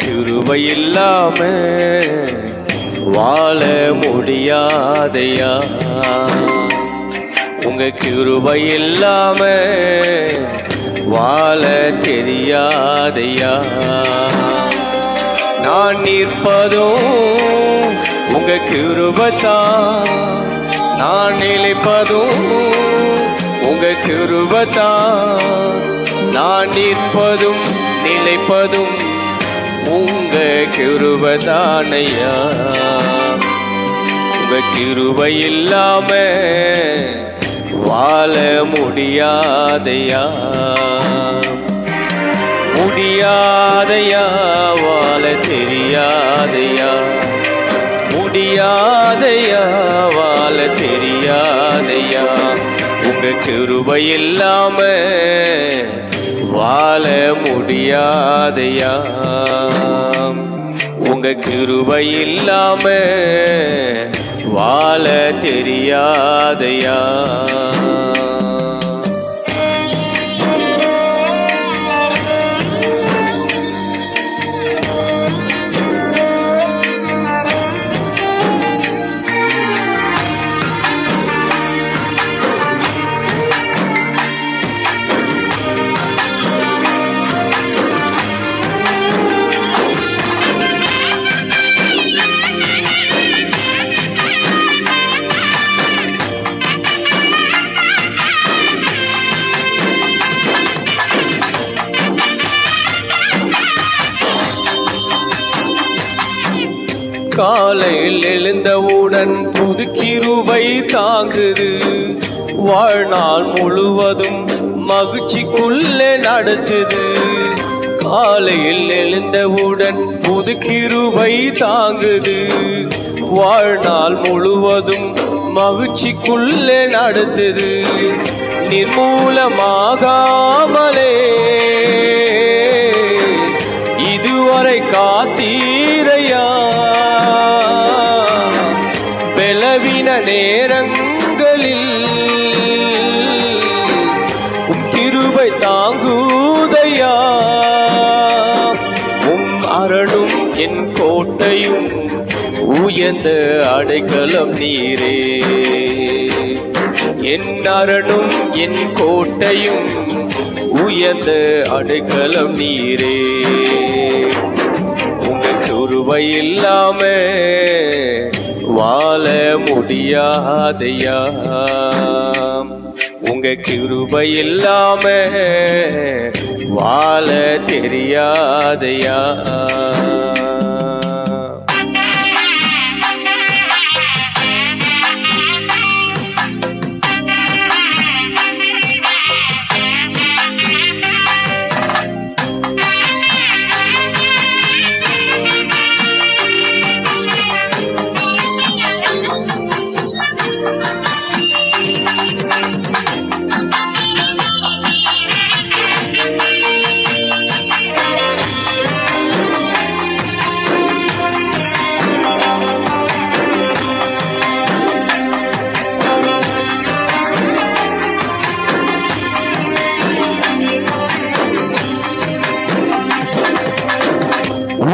கிருபை இல்லாம வாழ முடியாதையா, உங்க கிருபை இல்லாம வாழ தெரியாதையா. நான் நிற்பதும் உங்க கிருபைதான், நான் நிலைப்பதும் உங்க கிருபைதான், நான் நிற்பதும் நிலைப்பதும் உங்க கிருபைதானையா. உங்க கிருபை இல்லாம வாழ முடியாதையா, முடியாதையா, வாழ தெரியாதையா, முடியாதையா, வாழ தெரியாதையா. உங்க கிருபை இல்லாம வாழ முடியாதையா, உங்க கிருபை இல்லாம வாழ தெரியாதையா. காலையில் எழுந்தவுடன் புது கிருபை தாங்குது, வாழ்நாள் முழுவதும் மகிழ்ச்சிக்குள்ளே நடத்துது. காலையில் எழுந்தவுடன் புது கிருபை தாங்குது, வாழ்நாள் முழுவதும் மகிழ்ச்சிக்குள்ளே நடத்துது. நிர்மூலமாகாமலே இதுவரை காத்தீரையா, பலவீன நேரங்களில் கிருபை தாங்குதையா. அரணும் என் கோட்டையும் உயர்ந்த அடைக்கலம் நீரே, என் அரணும் என் கோட்டையும் உயர்ந்த அடைக்கலம் நீரே. உங்க கிருபை இல்லாம வாழ முடியாதையா, உங்க கிருபை இல்லாம வாழ தெரியாதையா.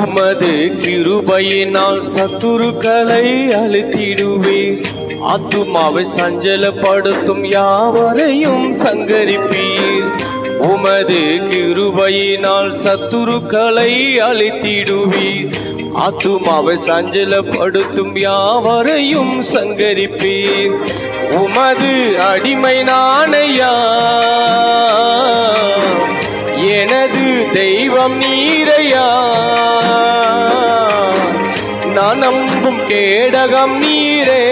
உமது கிருபையினால் சத்துருக்களை அழித்திடுவீர், ஆத்துமாவை சஞ்சலப்படுத்தும் யாவரையும் சங்கரிப்பீர். உமது கிருபையினால் சத்துருக்களை அழித்திடுவீர், ஆத்துமாவை சஞ்சலப்படுத்தும் யாவரையும் சங்கரிப்பீர். உமது அடிமை நானையா, எனது தெய்வம் நீரையா, நான் நம்பும் கேடகம் நீரே,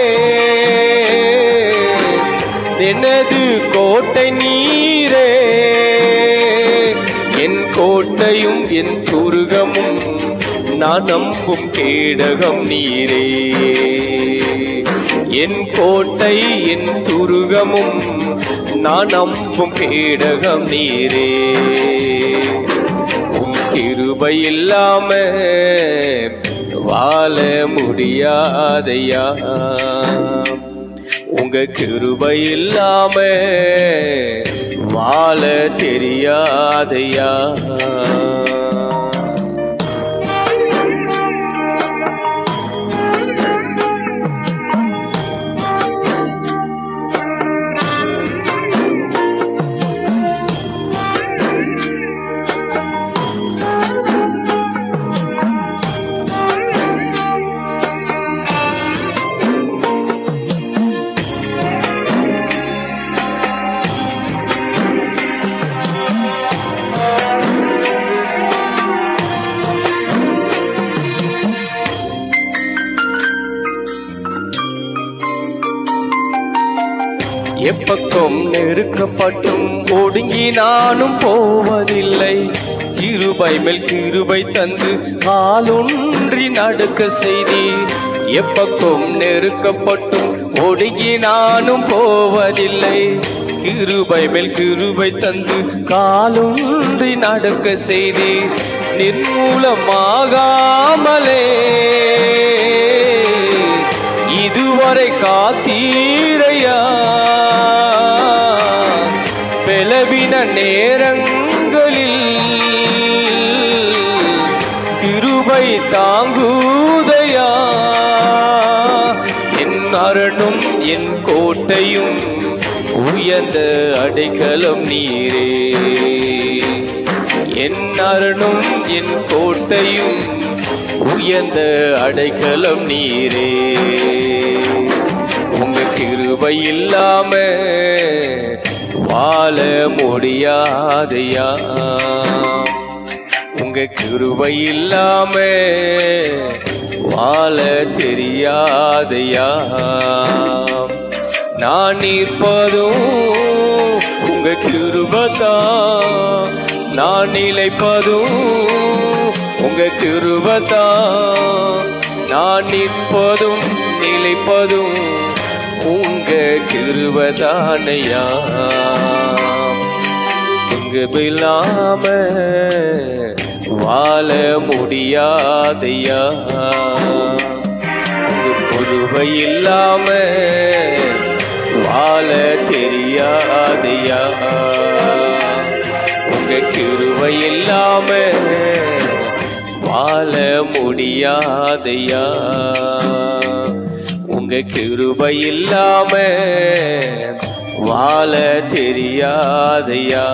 எனது கோட்டை நீரே. என் கோட்டையும் என் துருகமும் நான் நம்பும் கேடகம் நீரே, என் கோட்டை என் துருகமும் நான் நம்பும் கேடகம் நீரே. உம் கிருபை இல்லாம வாழ முடியாதையா, உங்க கிருபை இல்லாம வாழ தெரியாதையா. எப்பக்கம் நெருக்கப்பட்டும் ஒடுங்கி நானும் போவதில்லை. கிருபை மேல் கிருபை தந்து காலொன்றி நடக்க செய்தீர். எப்பக்கம் நெருக்கப்பட்டும் ஒடுங்கி நானும் போவதில்லை. கிருபை மேல் கிருபை தந்து காலொன்றி நடக்க செய்தீர். நிர்மூலமாகாமலே இதுவரை காத்தீரையா. பலவீன நேரங்களில் கிருபை தாங்குதையா. என் அரணும் என் கோட்டையும் உயர்ந்த அடைக்கலம் நீரே. என் அரணும் என் கோட்டையும் உயர்ந்த அடைக்கலம் நீரே. உங்க கிருபை இல்லாம வாழ முடியாதையா. உங்க கிருபை இல்லாம வாழ தெரியாதையா. நான் நிற்பதும் உங்க கிருபைதான், நான் நிலைப்பதும் உங்க கிருபைதான். நான் நிற்பதும் நிலைப்பதும் உங்க கிருபைதானையா. உங்க இல்லாம வாழ முடியாதையா. உங்க கிருபை இல்லாம வாழ தெரியாதையா. உங்க கிருபை இல்லாம வாழ முடியாதையா. உங்க கிருபை இல்லாம வாழ தெரியாதையா.